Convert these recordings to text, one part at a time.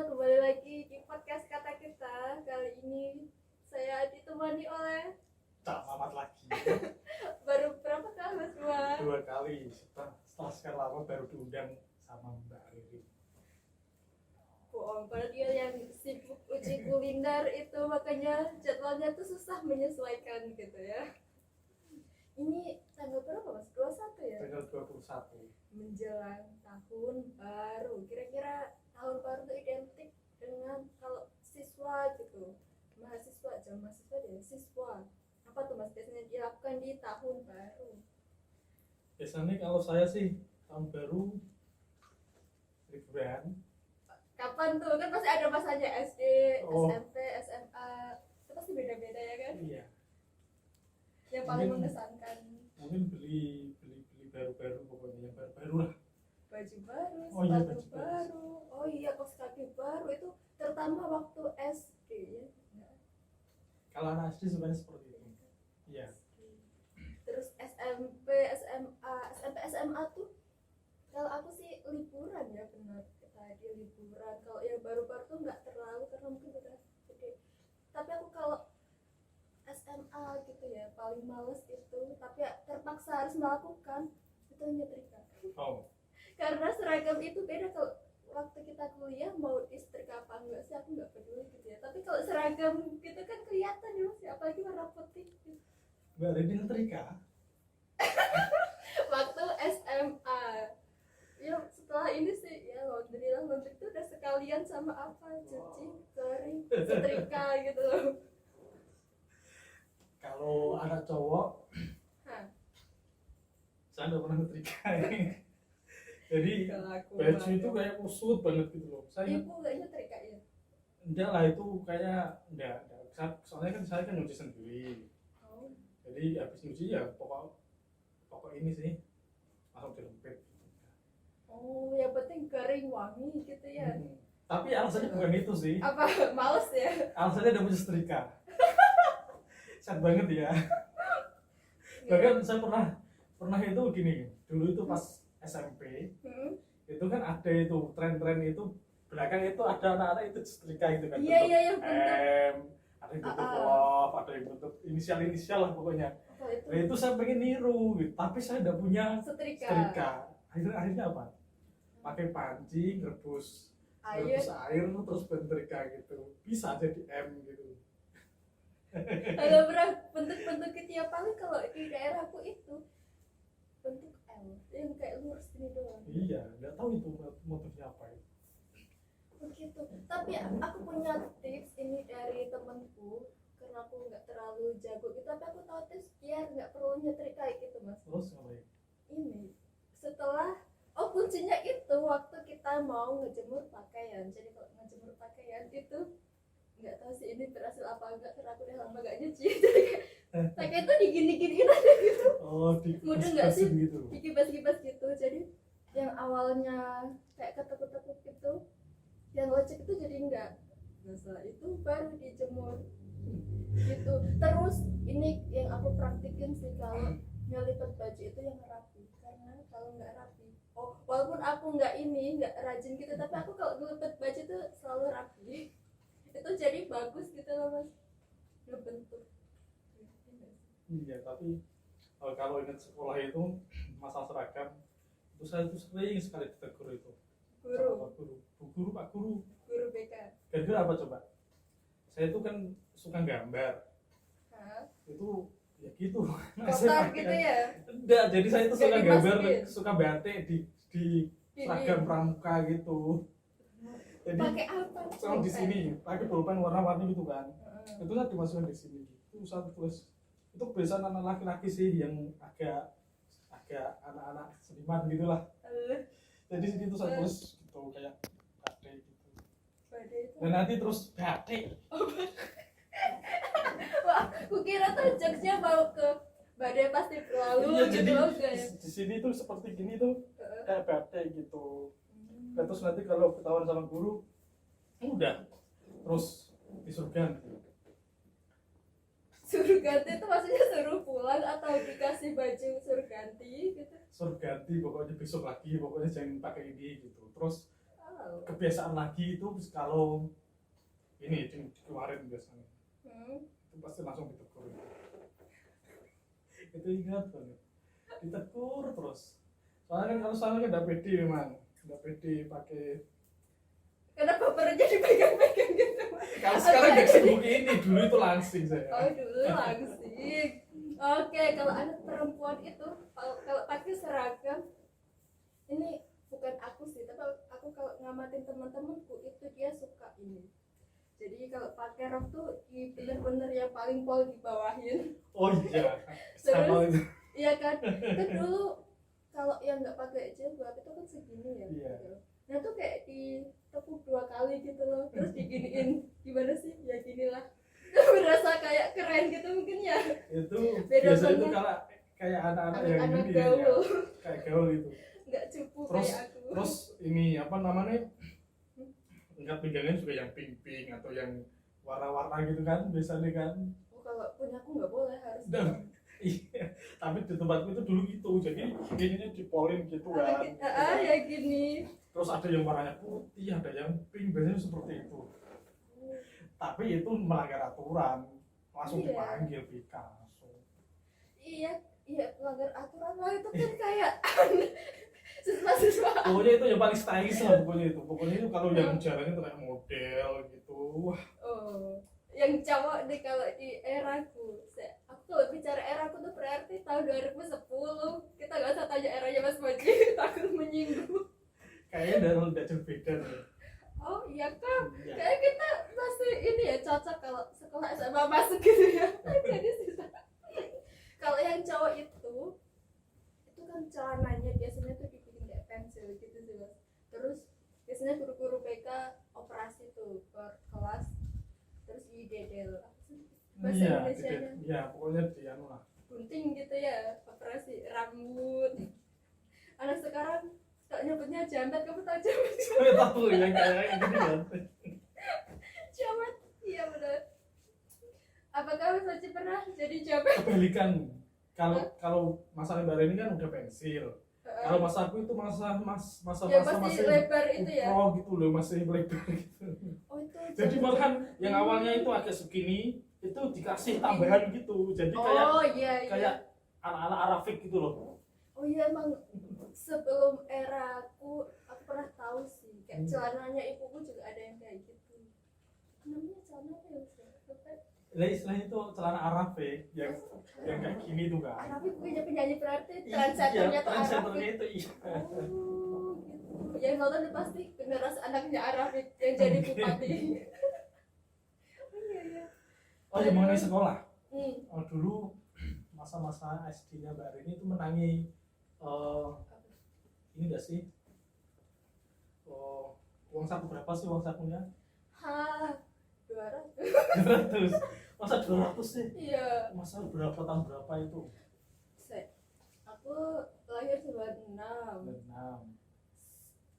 kembali lagi di podcast Kata Kita. Kali ini saya ditemani oleh Cak Mamat lagi. baru berapa kali Mas Dua? 2 kali setelah sekian lama baru diundang sama Mbak Riri. Bohong, padahal dia yang sibuk uji kuliner itu, makanya jadwalnya tuh susah menyesuaikan gitu ya. Ini tanggal berapa Mas? 21 ya? Tanggal 21. Menjelang tahun baru. Kira-kira tahun baru itu identik dengan kalau siswa gitu, mahasiswa, jam mahasiswa dan siswa. Apa tuh Mas biasanya dilakukan di tahun baru? Biasanya kalau saya sih tahun baru liburan. Kapan tuh? Kan pasti ada masanya SD, Oh. SMP, SMA. Itu pasti beda-beda ya kan? Iya. Yang paling Mungkin- mengesankan Mungkin beli baru-baru, pokoknya yang baru-baru lah. baju baru, Oh iya, sepatu baju baru. baru. Oh iya, kaos kaki baru itu terutama waktu SD ya. Kalau anak SD sebenarnya seperti itu. Iya. Terus SMP, SMA tuh kalau aku sih liburan ya, benar tadi liburan. Kalau yang baru-baru tuh nggak terlalu karena mungkin udah gede. Tapi aku kalau SMA gitu ya paling males itu, tapi ya terpaksa harus melakukan itu nyetrika. Oh, Karena seragam itu beda kalau waktu kita kuliah mau disetrika apa enggak sih aku nggak peduli gitu ya. Tapi kalau seragam gitu kan kelihatan ya Mas, apalagi warna putih gitu. Mbak Riri nyetrika. Waktu SMA ya setelah ini sih ya laundry itu udah sekalian sama apa cuci kering setrika gitu loh. Kalau anak cowok, Hah, saya nggak pernah nyetrika. Jadi kalau aku baju itu kayak kusut banget gitu loh. Saya ibu nggak nyetrika ya. enggak lah, itu kayak enggak. Soalnya kan saya kan nyuci sendiri. Oh, Jadi habis nyuci ya pokok ini sih langsung dilempit. oh yang penting kering wangi gitu ya. Tapi alasannya bukan itu sih. Apa males ya? Alasannya udah punya setrika. Sad banget ya. Bahkan saya pernah itu gini. Dulu itu pas SMP Hmm? itu kan ada itu tren-tren itu, belakang itu ada anak-anak itu setrika gitu kan. Iya, bentuk iya, yang bentuk. M, ada yang bentuk love, ada yang bentuk inisial lah pokoknya. Apa itu? Nah itu saya pengen niru gitu, tapi saya udah punya Setrika. setrika. Akhirnya apa? Pakai panci, rebus Air. air terus bentrika gitu. Bisa jadi M gitu. Agak berat bentuk-bentuk kecil paling kalau di daerahku itu bentuk L yang kayak lurus ini doang. Iya, nggak tahu itu motifnya apa itu. Begitu. Tapi aku punya tips ini dari temanku karena aku nggak terlalu jago gitu. Tapi aku tahu tips biar nggak perlu nyetrika kayak gitu Mas. Terus ngapain? Ini setelah kuncinya itu waktu kita mau ngejemur pakaian. Jadi kalau ngejemur pakaian itu nggak tahu sih ini berhasil apa enggak karena aku udah lama gak nyuci. Jadi kayak pakaian itu digini-giniin aja gitu. Oh, Mudah nggak sih? gitu. Dikibas-kibas gitu. Jadi yang awalnya kayak ketekuk-tekuk gitu, yang lecek itu jadi enggak. Nah setelah itu baru dijemur gitu. Terus ini yang aku praktikin sih kalau ngelipet baju itu yang rapi, karena kalau nggak rapi, walaupun aku nggak rajin gitu, tapi aku kalau ngelipet baju itu selalu rapi. Itu jadi bagus gitu loh Mas, ngebentuk. Iya, tapi kalau ingat sekolah itu masalah seragam itu saya tuh sering sekali ditegur itu sama Guru Pak Guru. Pak Guru BK. gara-gara apa coba? Saya itu kan suka gambar. Hah? Itu ya gitu. Kotor gitu ya. Enggak, jadi saya itu Nggak suka gambar, dimasukin. suka batik di seragam pramuka gitu. Jadi Pakai apa? kalau di sini pakai pulpen warna-warni gitu kan. Heeh. Itu kan dimasukkan di sini gitu. Satu tulis. Itu kebiasaan anak laki-laki sih yang agak anak-anak seniman gitulah. Jadi sini tuh saya tulis gitu kayak batik gitu. Badai itu. Dan nanti terus batik. Wah, kukira tuh jokesnya mau ke badai pasti berlalu Iya, gitu jadi loh enggak ya? di sini tuh seperti gini tuh Heeh. kayak batik gitu. Nah, terus nanti kalau ketahuan sama guru, udah terus disuruh ganti. Suruh ganti itu maksudnya suruh pulang atau dikasih baju suruh ganti gitu? Suruh ganti, pokoknya besok lagi, pokoknya jangan pakai ini gitu. Terus Wow. kebiasaan lagi itu kalau ini dikeluarin biasanya itu pasti langsung ditegur. Itu ingat banget, ditegur terus. Soalnya kan kalau soalnya nggak pede, memang nggak pede pakai. Karena bapernya dipegang-pegang gitu. Kalau sekarang nggak sibuk ini, dulu itu langsing saya. Oh dulu langsing. Oke, kalau anak perempuan itu kalau pakai seragam, ini bukan aku sih, tapi aku kalau ngamatin teman-temanku itu dia suka ini. Jadi kalau pakai rok tuh bener-bener yang paling pol dibawahin. Oh iya, sama itu. Iya kan? Kan dulu kalau yang nggak pakai jilbab itu kan segini ya. Iya. Nah tuh kayak ditekuk 2 kali gitu loh, terus diginiin gimana sih? Ya ginilah. Berasa kayak keren gitu mungkin ya. Itu Beda biasa itu banget. kalau kayak anak-anak yang Anak-anak ini ya, gaul. kayak gaul itu. Nggak cupu Terus kayak aku. terus ini apa namanya? Ikat pinggangnya juga yang pink atau yang warna-warna gitu kan biasanya kan. Oh, kalau punya aku nggak boleh, harus Dan iya, tapi di tempatku itu dulu gitu, jadi ininya dipolin gitu kan. ya gini. Terus ada yang warnanya putih, ada yang pink, biasanya seperti itu. Tapi itu melanggar aturan, langsung Iya. dipanggil BK langsung. Iya pelanggar aturan lah itu kan kayak siswa-siswa. Pokoknya itu yang paling stylish lah pokoknya itu. Pokoknya itu kalau yang jalannya tuh kayak model gitu. Wah, Oh, yang cowok deh kalau di eraku. Aku kalau bicara eraku tuh berarti tahun 2010. Kita nggak usah tanya eranya Mas Moji, takut menyinggung. kayaknya udah jauh beda nih. Oh iya kan, Iya. kayak kita masih ini ya cocok kalau sekolah SMA masuk gitu ya. Jadi susah. Kalau yang cowok itu kan celananya biasanya tuh dibikin kayak pensil gitu sih Mas. Terus biasanya guru-guru PK operasi tuh ke kelas, terus didedel bahasa Iya, Indonesianya iya, pokoknya di anu lah. gunting gitu ya, operasi rambut. Anak sekarang kalau nyebutnya jambat, kamu tahu jambat? Saya tahu yang kayak gini kan. Jambat, iya benar. Apakah Mas Oci pernah jadi jambat? Kebalikan. Kalau masalah Mbak ini kan udah pensil. Kalau masa aku itu masa Ya masih lebar itu ya. pro gitu loh, masih lebar gitu. Oh itu. Jadi malahan yang awalnya itu agak segini itu dikasih tambahan gitu. Jadi kayak Oh iya. kayak anak-anak Arafik gitu loh. Oh iya emang sebelum era aku pernah tahu sih kayak celananya ibuku juga ada yang kayak gitu. Namanya celana apa ya? Lah istilahnya itu celana Arafik yang kayak gini tuh kan. Arafik punya penyanyi berarti Iya, translatornya tuh translatornya Arafik. itu iya. Oh gitu. Yang nonton pasti generasi anaknya Arafik yang jadi bupati. Oh iya. Oh ya mengenai sekolah. Hmm. Oh, dulu masa-masa SD-nya Mbak Rini itu menangi ini enggak sih? Uang saku berapa sih uang sakunya? Hah, 200. 200. Masa 200 sih? Iya. Masa berapa tahun berapa itu? Aku lahir 96. 6.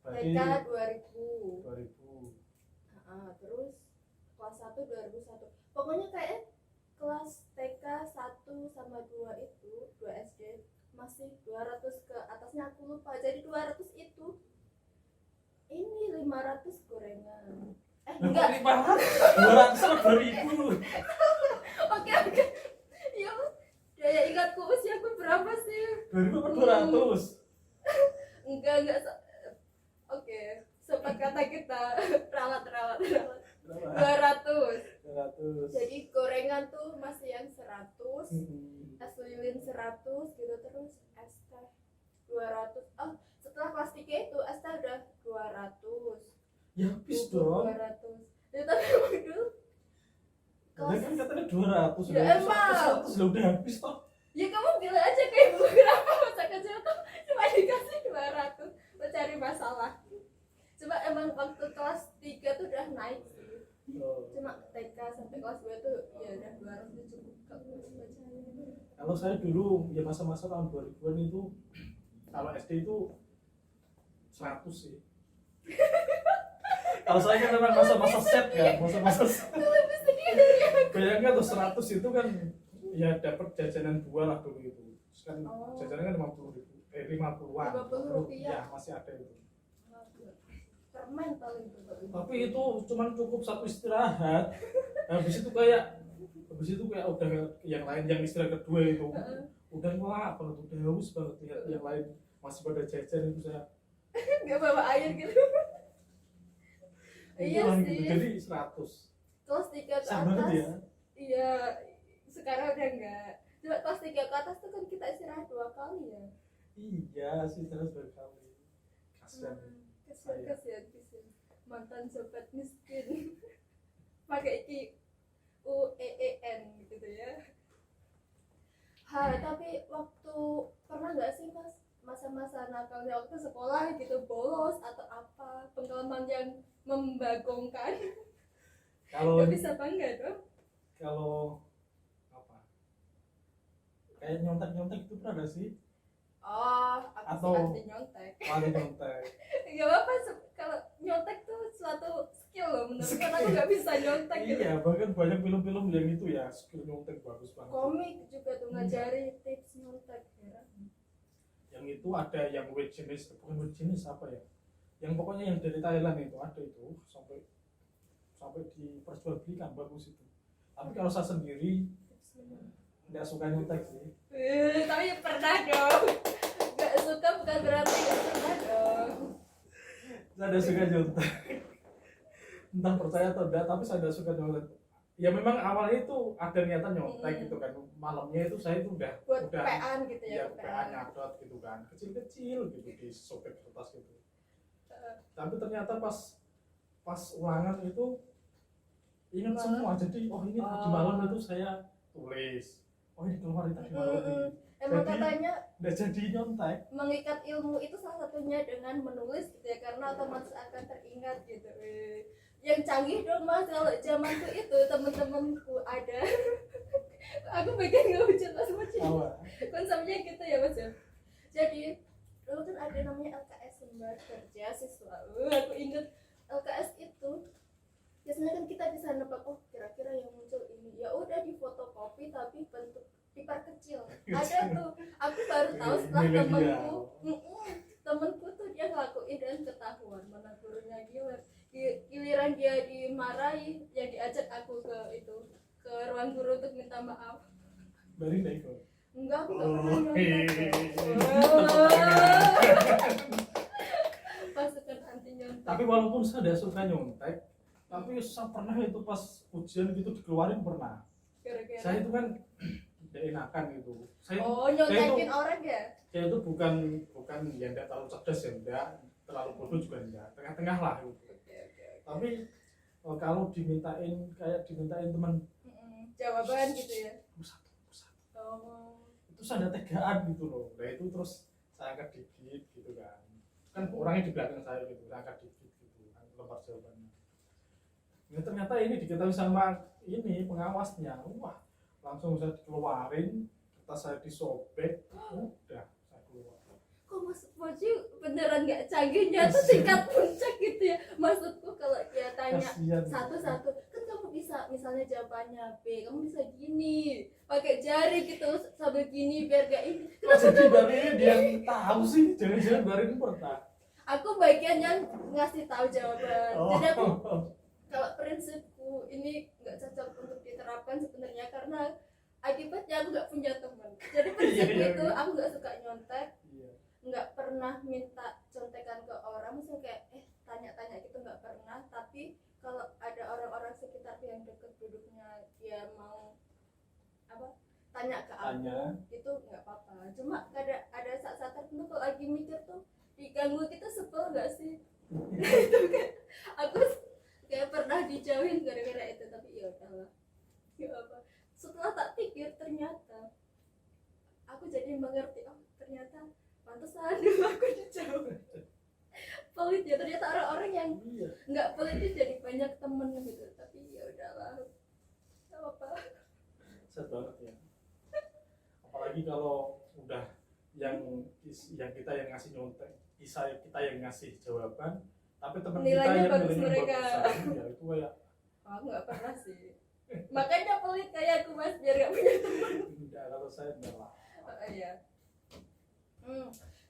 Berarti TK 2000. 2000. Terus kelas 1 2001. Pokoknya kayak kelas TK 1 sama 2 itu, 2 SD masih 200 ke atasnya aku lupa. Jadi 200 itu ini 500 gorengan. Enggak. 500 sama 2000. Oke. Ya, daya ingatku usiaku berapa sih? 2000 apa 200? Enggak. Oke. Sempat kata kita ralat. 200. Jadi gorengan tuh masih yang 100. Es lilin 100 gitu, terus es teh 200. Setelah kelas 3 itu es teh udah 200. Ya habis dong. 200. Ya tapi emang dulu Kelas kan katanya 200. Ya, emang. 100 lah udah habis toh. ya kamu bilang aja kayak ibu kenapa masa kecil tuh cuma dikasih 200 mencari masalah. Cuma emang waktu kelas 3 tuh udah naik sih. Cuma TK sampai kelas 2 tuh ya udah 200 tuh cukup kalau bacanya. Kalau saya dulu ya masa-masa tahun 2000-an itu kalau SD itu 100 sih. Kalau saya kan memang masa-masa set kan, masa-masa set. Lebih sedih dari aku. Bayangkan tuh 100 itu kan ya dapat jajanan 2 lah dulu itu. Terus kan jajanan kan 50.000, 50-an. 50 rupiah. Ya masih ada itu. permen paling berbau. Tapi itu cuman cukup satu istirahat. Habis itu kayak udah yang lain, yang istirahat kedua itu udah ngelak banget, udah haus banget. Lihat yang lain masih pada jajan itu saya Nggak bawa air gitu. Iya itu sih. gitu. Jadi 100 Kelas 3 ke sama banget atas. ya. Iya, sekarang udah enggak. Cuma kelas 3 ke atas tuh kan kita istirahat 2 kali ya. Iya sih, terus berkali kasihan. Kasihan mantan sobat miskin. Pakai UEEN gitu ya. Tapi waktu pernah nggak sih Mas masa-masa nakalnya waktu sekolah gitu, bolos atau apa, pengalaman yang membagongkan? Kalau Gak bisa bangga dong. kalau apa? Kayak nyontek itu pernah ada sih? Oh, aku Atau- sih anti nyontek. Paling nyontek. Gak apa-apa, kalau nyontek tuh suatu skill loh menurut kan aku gak bisa nyontek gitu. Iya, bahkan banyak film-film yang itu ya skill nyontek bagus banget. Komik juga tuh ngajari tips nyontek ya. Yang itu ada yang wet jenis, bukan wet jenis apa ya? Yang pokoknya yang dari Thailand itu ada itu sampai diperjualbelikan, bagus itu. Tapi kalau saya sendiri nggak suka nyontek sih. Tapi pernah dong. Gak suka bukan berarti gak pernah dong. Saya tidak suka nyontek. Entah percaya atau enggak, tapi saya tidak suka nyontek. Ya memang awalnya itu ada niatan nyontek gitu kan. Malamnya itu saya itu udah Buat PA gitu ya. ya PA nyadot gitu kan, kecil-kecil gitu di sobek kertas gitu. Tapi ternyata pas ulangan itu ingat semua. Jadi ini tadi malam itu saya tulis. Oh ini keluar tadi malam ini. Emang Jadi- katanya Nggak jadi nyontek. mengikat ilmu itu salah satunya dengan menulis gitu ya, karena otomatis akan teringat gitu. Yang canggih dong Mas, kalau zamanku itu temen-temenku ada. Aku bagian nggak lucu Mas, Awal. konsepnya gitu ya Mas ya. Jadi dulu kan ada namanya LKS lembar kerja siswa. Aku inget LKS itu biasanya kan kita bisa nebak, oh kira-kira yang muncul ini, ya udah di fotokopi tapi bentuk diperkecil. Ada tuh, aku baru tahu setelah temenku. Temenku tuh dia ngelakuin dan ketahuan, mana gurunya giliran dia dimarahi, yang diajak aku ke ruang guru untuk minta maaf. Bari nggak ikut. Enggak, aku nggak pernah pasukan anti nyontek. Tapi walaupun saya tidak suka nyontek, tapi saya pernah itu pas ujian gitu dikeluarin pernah. Gara-gara Saya itu kan tidak enakan gitu. Saya nyontekin orang ya. saya itu bukan yang tidak terlalu cerdas ya, tidak terlalu bodoh juga enggak, tengah-tengah lah gitu. Oke. Tapi kalau dimintain teman Jawaban gitu ya. satu Oh. itu saya ada tegaan gitu loh. Nah itu terus saya angkat dikit gitu kan orangnya di belakang saya gitu, saya angkat dikit gitu kan lembar jawabannya. Ini ternyata ini diketahui sama ini pengawasnya, wah langsung saya dikeluarin, kertas saya disobek, udah saya keluar. Kok Mas Moji beneran nggak canggihnya tuh tingkat puncak gitu ya. Maksudku kalau dia tanya Kasihan. satu-satu, kan kamu bisa misalnya jawabannya B, kamu bisa gini, pakai jari gitu sambil gini biar gak ini. Jadi dari dia yang tahu sih, jangan-jangan dari ini pernah. Aku bagian yang ngasih tahu jawaban. Jadi aku Oh, kalau prinsipku ini nggak cocok untuk diterapkan sebenarnya karena akibatnya aku nggak punya teman. Jadi prinsipku Iya. itu aku nggak suka nyontek, iya. nggak pernah minta contekan ke orang, misalnya kayak tanya-tanya gitu nggak pernah. Tapi kalau ada orang-orang sekitar yang deket duduknya dia mau apa tanya ke aku, Tanya. itu nggak apa-apa. Cuma ada saat-saat tertentu kalau lagi mikir tuh diganggu kita, sebel nggak sih? Itu kan aku kayak pernah dijauhin gara-gara itu, tapi ya udahlah, nggak apa. Setelah tak pikir ternyata aku jadi mengerti, oh ternyata pantesan dulu aku dijauhin. Pelit ya, ternyata orang-orang yang Iya. nggak pelit itu jadi banyak temen gitu. Tapi ya udahlah, nggak apa. Sad banget ya. Apalagi kalau udah yang kita yang ngasih nyontek, kita yang ngasih jawaban, tapi teman kita Nilainya yang bagus nilainya mereka. bagusan, ya itu kayak Aku nggak pernah sih. Makanya pelit kayak aku Mas, biar nggak punya temen. enggak, kalau saya enggak lah. Iya.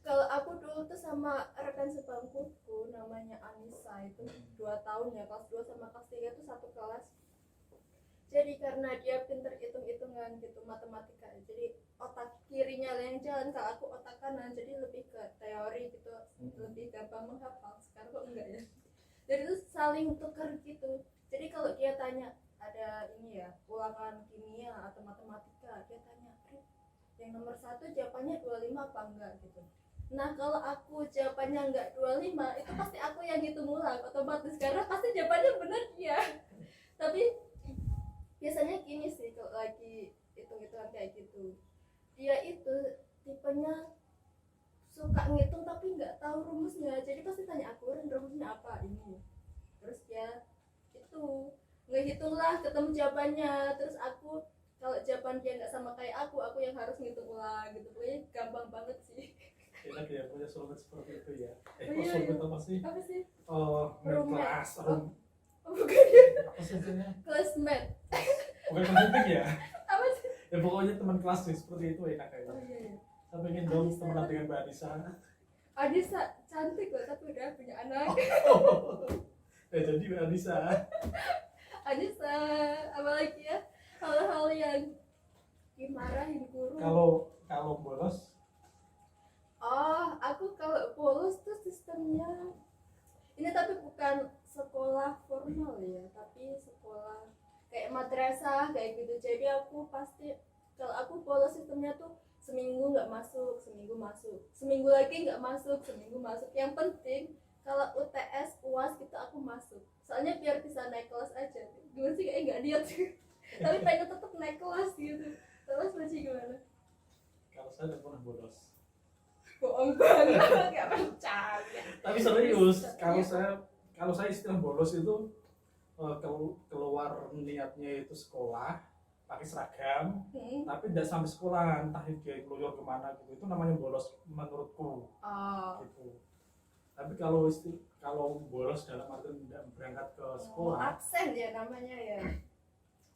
Kalau aku dulu tuh sama rekan sebangkuku namanya Anissa itu 2 tahun ya, kelas 2 sama kelas 3 tuh satu kelas. Jadi karena dia pinter hitung-hitungan gitu, matematika, jadi otak kirinya yang jalan, kalau aku otak kanan, jadi lebih ke teori gitu, lebih gampang menghafal. Sekarang kok enggak ya. Jadi itu saling tukar gitu. Jadi kalau dia tanya ada ini ya ulangan kimia atau matematika, dia tanya, yang nomor 1 jawabannya 25 apa enggak gitu. Nah kalau aku jawabannya enggak 25, itu pasti aku yang hitung ulang otomatis, karena pasti jawabannya benar dia. Tapi biasanya gini sih, kalau lagi hitung-hitungan kayak gitu, dia itu tipenya suka ngitung tapi nggak tahu rumusnya, jadi pasti tanya aku, rumusnya apa ini, terus dia itu ngehitung lah, ketemu jawabannya, terus aku kalau jawaban dia nggak sama kayak aku yang harus ngitung ulang gitu. Pokoknya gampang banget sih. Enak ya punya soulmate seperti itu ya. Oh, iya, Soulmate iya. apa sih? Apa sih? Oh, Roommate. kelas. Oh bukan ya, Apa sih namanya? classmate. Bukan penting ya. Apa sih? Ya pokoknya teman kelas sih seperti itu enak Oh kayaknya. iya, iya. Saya pengen dong temenan dengan Mbak Anissa. Adisa cantik loh tapi udah punya anak. Ya jadi Mbak Anissa. Adisa apalagi ya, hal-hal yang dimarahin guru. Kalau bolos, Oh, aku kalau bolos tuh sistemnya ini, tapi bukan sekolah formal ya, tapi sekolah kayak madrasah kayak gitu. Jadi aku pasti kalau aku bolos sistemnya tuh seminggu nggak masuk, seminggu masuk, seminggu lagi nggak masuk, seminggu masuk. Yang penting kalau UTS UAS gitu aku masuk, soalnya biar bisa naik kelas aja. Gimana sih, kayak nggak niat tapi pengen tetap naik kelas gitu. Terus masih gimana? kalau saya tidak pernah bolos. Bohong banget, nggak percaya. Tapi serius, kalau saya istilah bolos itu keluar niatnya itu sekolah pakai seragam, tapi tidak sampai sekolah, entah dia keluar kemana gitu, itu namanya bolos menurutku. Oh. Gitu. Tapi kalau bolos dalam arti tidak berangkat ke sekolah, Absen ya namanya ya.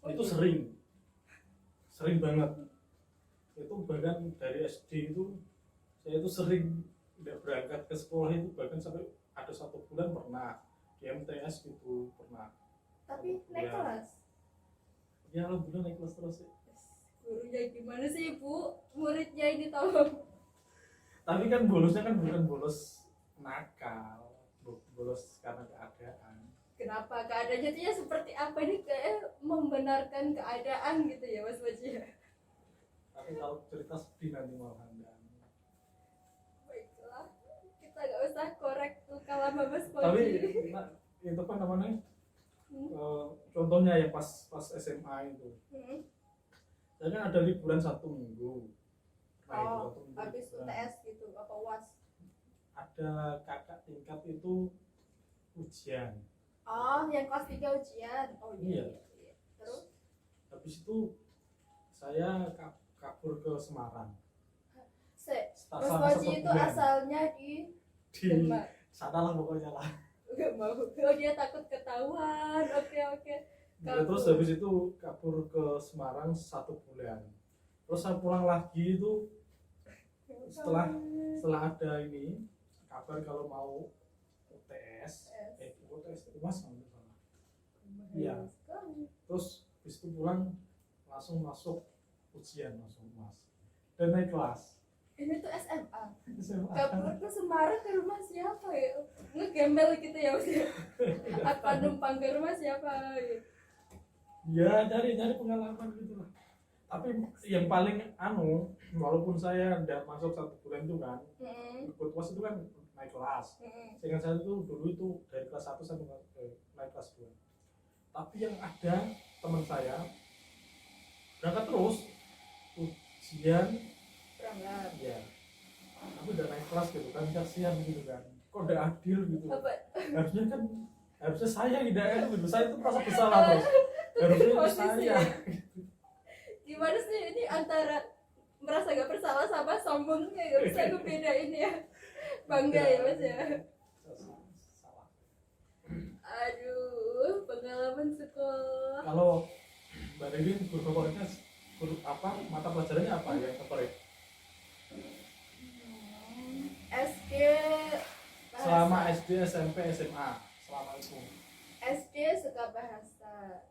itu sering banget. Itu bahkan dari SD itu saya itu sering tidak berangkat ke sekolah, itu bahkan sampai ada 1 bulan pernah di MTS gitu pernah. Tapi naik kelas. Ya alhamdulillah naik kelas terus sih. Gurunya gimana sih Bu? Muridnya ini tolong. Tapi kan bolosnya kan bukan bolos nakal, bolos karena keadaan. Kenapa keadaannya itu ya seperti apa, ini kayak membenarkan keadaan gitu ya Mas Baji. Tapi kalau cerita sedih nanti malahan. Baiklah, kita nggak usah korek tuh kalau Mas Baji. Tapi itu apa namanya? Contohnya yang pas SMA itu, saya kan ada liburan 1 minggu. Nah, itu 1 minggu habis liburan. UTS gitu apa UAS? Ada kakak tingkat itu ujian. Oh, yang kelas 3 ujian. Oh iya. Terus? Habis itu saya kabur ke Semarang. Mas Baji itu asalnya di Demak. Sana lah pokoknya lah. Gak mau. Oh, dia takut ketahuan. Oke. Ya, terus habis itu kabur ke Semarang 1 bulan. Terus saya pulang lagi itu setelah ada ini kabar kalau mau UTS, UAS sama. Iya. Terus habis itu pulang langsung masuk ujian, langsung UAS dan naik kelas. Ini tuh SMA. SMA. Kabur ke Semarang ke rumah siapa ya? Ngegembel gitu ya maksudnya. Apa numpang ke rumah siapa gitu. Ya nyari pengalaman gitu lah. Tapi yang paling walaupun saya tidak masuk 1 bulan itu kan, ikut UAS itu kan naik kelas. Sehingga saya itu dulu itu dari kelas 1 sampai naik kelas 2. Tapi yang ada teman saya berangkat terus ujian Berangkat. ya, aku udah naik kelas gitu kan, kasihan gitu kan, kok udah adil gitu. Harusnya saya tidak gitu, saya itu merasa bersalah terus. Harusnya itu saya. Gimana sih ini antara merasa gak bersalah sama sombongnya, gak bisa gue bedain ya. Bangga ya Mas ya. Salah. Aduh, pengalaman sekolah. Kalau Mbak Rilin guru favoritnya mata pelajarannya apa yang favorit? selama SD, SMP, SMA selama itu. SD suka bahasa.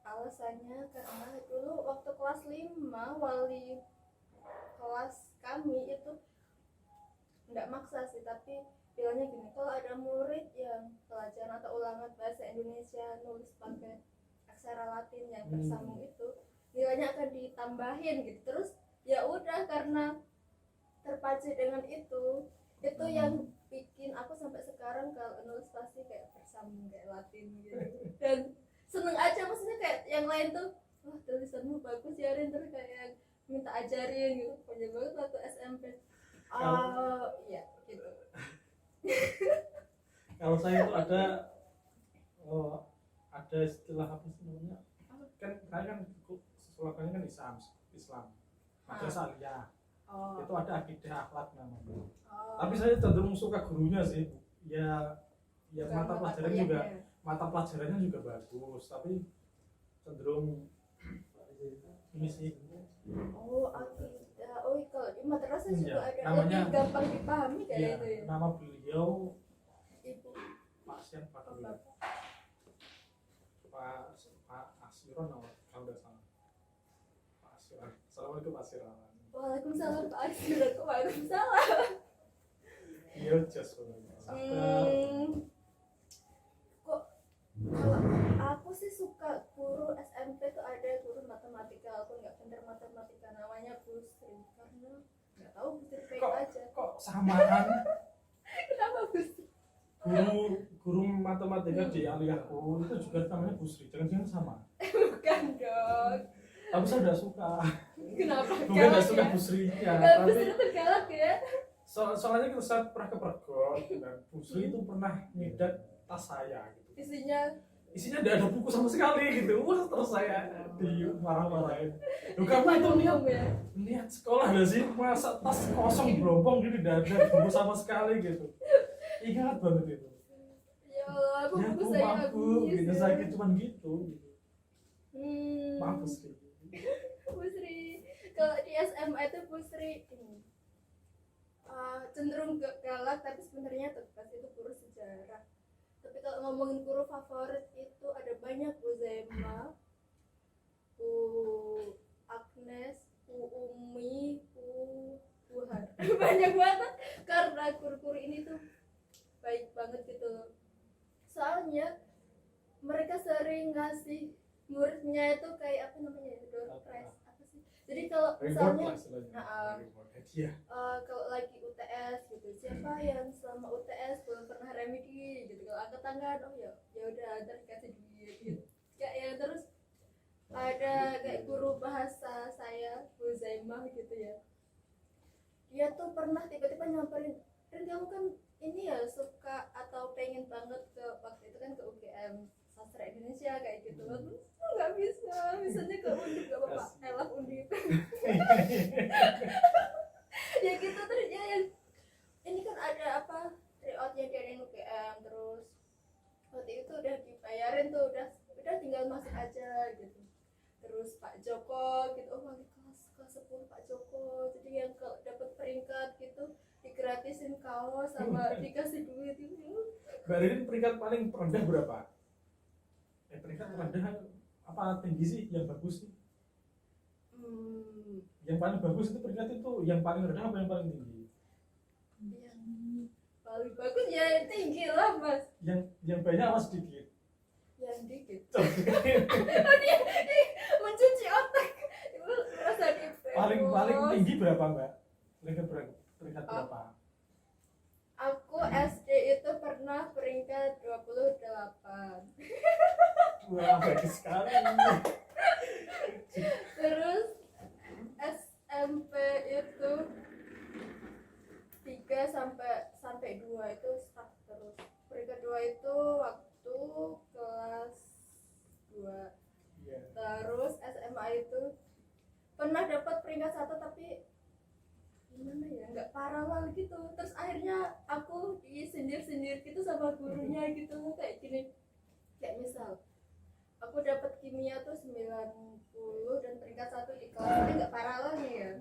Alasannya karena dulu waktu kelas 5 wali kelas kami itu nggak maksa sih, tapi bilangnya gini, kalau ada murid yang pelajaran atau ulangan bahasa Indonesia nulis pakai aksara Latin yang bersambung itu nilainya akan ditambahin gitu. Terus ya udah, karena terpacu dengan itu yang bikin aku sampai sekarang kalau nulis pasti kayak bersambung kayak Latin gitu. Dan seneng aja, maksudnya kayak yang lain tuh, wah tulisanmu bagus ya Rin, terus kayak minta ajarin gitu. Panjang banget waktu SMP. Iya gitu. Kalau saya itu ada istilah apa sih namanya? Kan saya kan sekolahnya kan Islam. Madrasah Aliyah. Itu ada akidah akhlak namanya. Tapi saya cenderung suka gurunya sih. Ya mata pelajarannya juga bagus, tapi cenderung ini sih. Akidah. Kalau di madrasah juga ada namanya, lebih gampang dipahami kayak itu ya. Nama beliau Ibu. Pak siapa dulu? Pak Asiron kalau nggak salah. Pak Asiron. Assalamualaikum Pak Asiron. Waalaikumsalam Pak Asiron. Waalaikumsalam. Iya just Kok kalau aku sih suka guru SMP tuh, ada guru matematika. Aku nggak pintar matematika, namanya Bu Sri, karena nggak tahu Bu Sri baik aja. Kok samaan? Kenapa Bu Sri? Guru matematika di Aliyahku itu juga namanya Bu Sri, jangan-jangan sama? Bukan dong. Tapi saya udah suka. Kenapa? Bukan nggak suka Bu Sri-nya, Bu tapi Sri tuh galak ya. soalnya kita saya pernah ke Pergot dan Bu Sri itu pernah nyidak tas saya gitu. Isinya tidak ada buku sama sekali gitu. Wah, terus saya dimarah-marahin. Loh, kamu itu niat sekolah gak sih? Masa tas kosong berompong gitu, tidak ada buku sama sekali gitu. Ingat banget itu. Ya Allah, buku saya maaf Bu, habis. gitu sakit cuman gitu. Maaf Bu Sri. Bu Sri. Kalau di SMA itu Bu Sri cenderung galak, tapi sebenarnya tetap itu guru sejarah. Tapi kalau ngomongin guru favorit itu ada banyak, Bu Zema, Bu Agnes, Bu Umi, Bu Har. Banyak banget, karena guru-guru ini tuh baik banget gitu. Soalnya mereka sering ngasih muridnya itu kayak apa namanya, door prize apa sih? Jadi kalau misalnya kalau lagi UTS gitu, siapa yang selama UTS belum pernah remedi gitu, kalau angkat tangan, oh ya udah ntar dikasih duit gitu. Kayak terus ada kayak guru bahasa saya, Bu Zaimah gitu ya, dia tuh pernah tiba-tiba nyamperin, Rin kamu kan ini ya suka atau pengen banget ke waktu itu kan ke UGM Sastra Indonesia kayak gitu. Terus nggak bisanya ke Undip, gak apa-apa, elak Undip. Ya gitu, terus ya yang ini kan ada apa tryoutnya dari UGM, terus waktu itu udah dibayarin tuh, udah tinggal masuk aja gitu. Terus Pak Joko gitu, wali kelas 10 Pak Joko, jadi yang kalau dapat peringkat gitu digratisin kaos sama dikasih duit gitu. Mbak Rin peringkat paling rendah berapa? Peringkat rendah apa tinggi sih yang bagus sih? Yang paling bagus itu peringkat itu yang paling rendah apa yang paling tinggi? Yang paling bagus ya tinggi lah Mas. Yang banyak apa sedikit? Yang dikit. Dia mencuci otak. Ibu merasa Paling tinggi berapa Mbak? Peringkat berapa? Aku SD itu pernah peringkat 28. Wah, bagus sekali. Terus SMP itu 3 sampai 2 itu stuck terus. Peringkat 2 itu waktu kelas 2. Yeah. Terus SMA itu pernah dapat peringkat 1 tapi gimana ya, nggak paralel gitu. Terus akhirnya aku disindir-sindir gitu sama gurunya gitu, kayak gini, kayak misal aku dapat kimia tuh 90 dan peringkat 1 di kelas, tapi nggak paralel nih ya.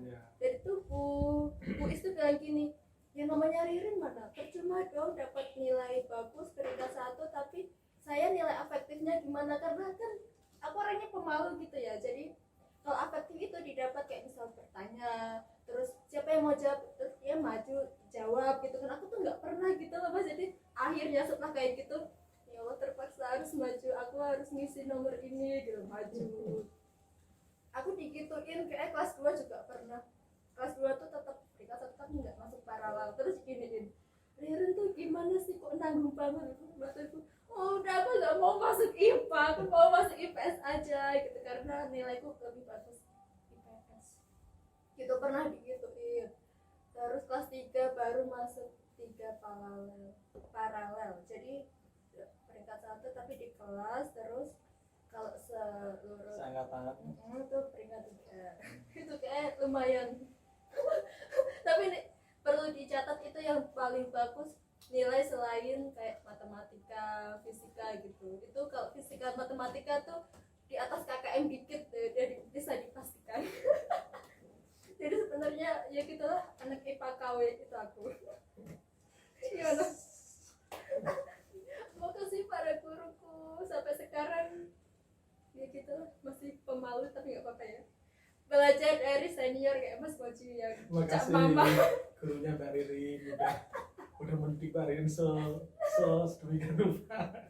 Jadi tuh Bu Is tuh bilang gini, yang namanya Ririn mana percuma dong dapat nilai bagus peringkat 1 tapi saya nilai afektifnya gimana, karena kan aku orangnya pemalu gitu ya. Jadi kalau afektif itu didapat kayak misal bertanya terus siapa yang mau jawab terus dia maju jawab gitu kan, aku tuh nggak pernah gitu loh Mas. Jadi akhirnya setelah kayak gitu ya Allah terpaksa harus maju, aku harus ngisi nomor ini gitu, maju. Aku digituin kayak kelas 2 juga pernah. Kelas 2 tuh tetap peringkat 1 tapi nggak masuk paralel, terus giniin Ririn tuh gimana sih kok nanggung banget itu waktu itu. Oh udah aku nggak mau masuk IPA, aku mau masuk IPS aja gitu karena nilaiku lebih bagus IPS gitu, pernah digituin. Terus kelas 3 baru masuk 3 paralel jadi peringkat 1 tapi di kelas, terus kalau seluruh Seangkatan. itu peringkat 3 itu kayak lumayan tapi ini perlu dicatat itu yang paling bagus nilai selain kayak matematika, fisika gitu. Itu kalau fisika matematika tuh di atas KKM dikit deh, dia bisa dipastikan. Jadi sebenarnya ya gitulah anak IPA KW itu aku. Gimana? Makasih para guruku sampai sekarang ya gitulah masih pemalu tapi nggak apa-apa ya. Belajar dari senior kayak Mas Boji yang cak Makasih mama. gurunya Mbak Ririn udah mendidik Mbak Ririn sedemikian rupa.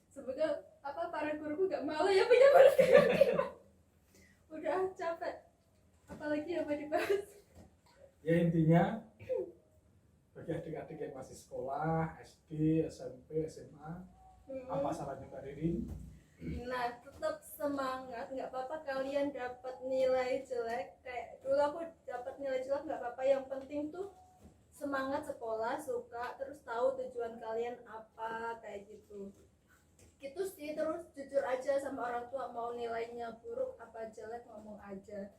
Semoga apa para guruku gak malu ya punya murid kayak gini. Udah capek apalagi yang mau dibahas. Ya intinya bagi adik-adik yang masih sekolah SD, SMP, SMA, apa sarannya Mbak Ririn? Nah tetap semangat, nggak apa-apa kalian dapat nilai jelek kayak dulu aku dapat nilai jelek nggak apa-apa, yang penting tuh semangat sekolah, suka, terus tahu tujuan kalian apa kayak gitu sih. Terus jujur aja sama orang tua, mau nilainya buruk apa jelek ngomong aja.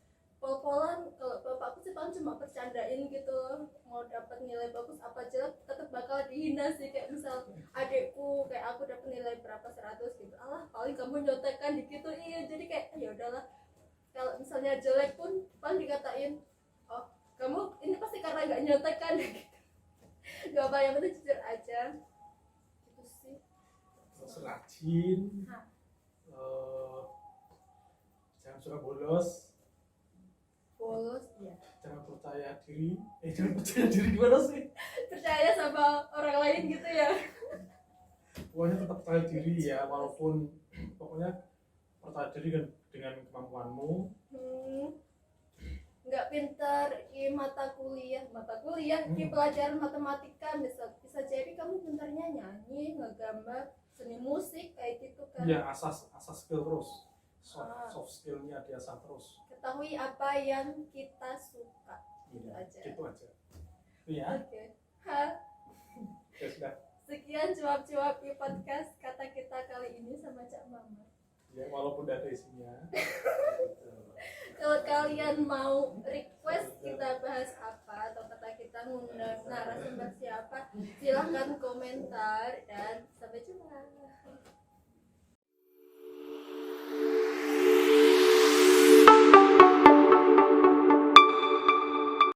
Pol-polan kalau bapakku sih paling cuma bercandain gitu, mau dapat nilai bagus apa jelek tetap bakal dihina sih, kayak misal adekku kayak aku dapat nilai berapa 100 gitu, alah paling kamu nyontekan gitu. Iya jadi kayak ya udahlah, kalau misalnya jelek pun paling dikatain oh kamu ini pasti karena nggak nyontekan gitu. Gak apa, yang penting jujur aja gitu sih. Terus rajin, jangan suka bolos, Ya jangan percaya diri. Jangan percaya diri gimana sih? percaya sama orang lain gitu ya. Pokoknya tetap percaya diri ya, walaupun pokoknya percaya diri dengan kemampuanmu. Nggak pintar di mata kuliah di pelajaran matematika bisa jadi kamu pintarnya nyanyi, ngegambar, seni musik kayak gitu kan. Ya asas skill terus, soft skillnya diasah terus. Ketahui apa yang kita suka gitu aja. Gitu aja ya. Oke. Ya sudah Sekian cuap-cuap di podcast kata kita kali ini sama Cak Mama. ya, walaupun udah ada isinya. Kalau kalian mau request kita bahas apa atau kata kita ngundang narasumber siapa, silahkan komentar dan sampai jumpa.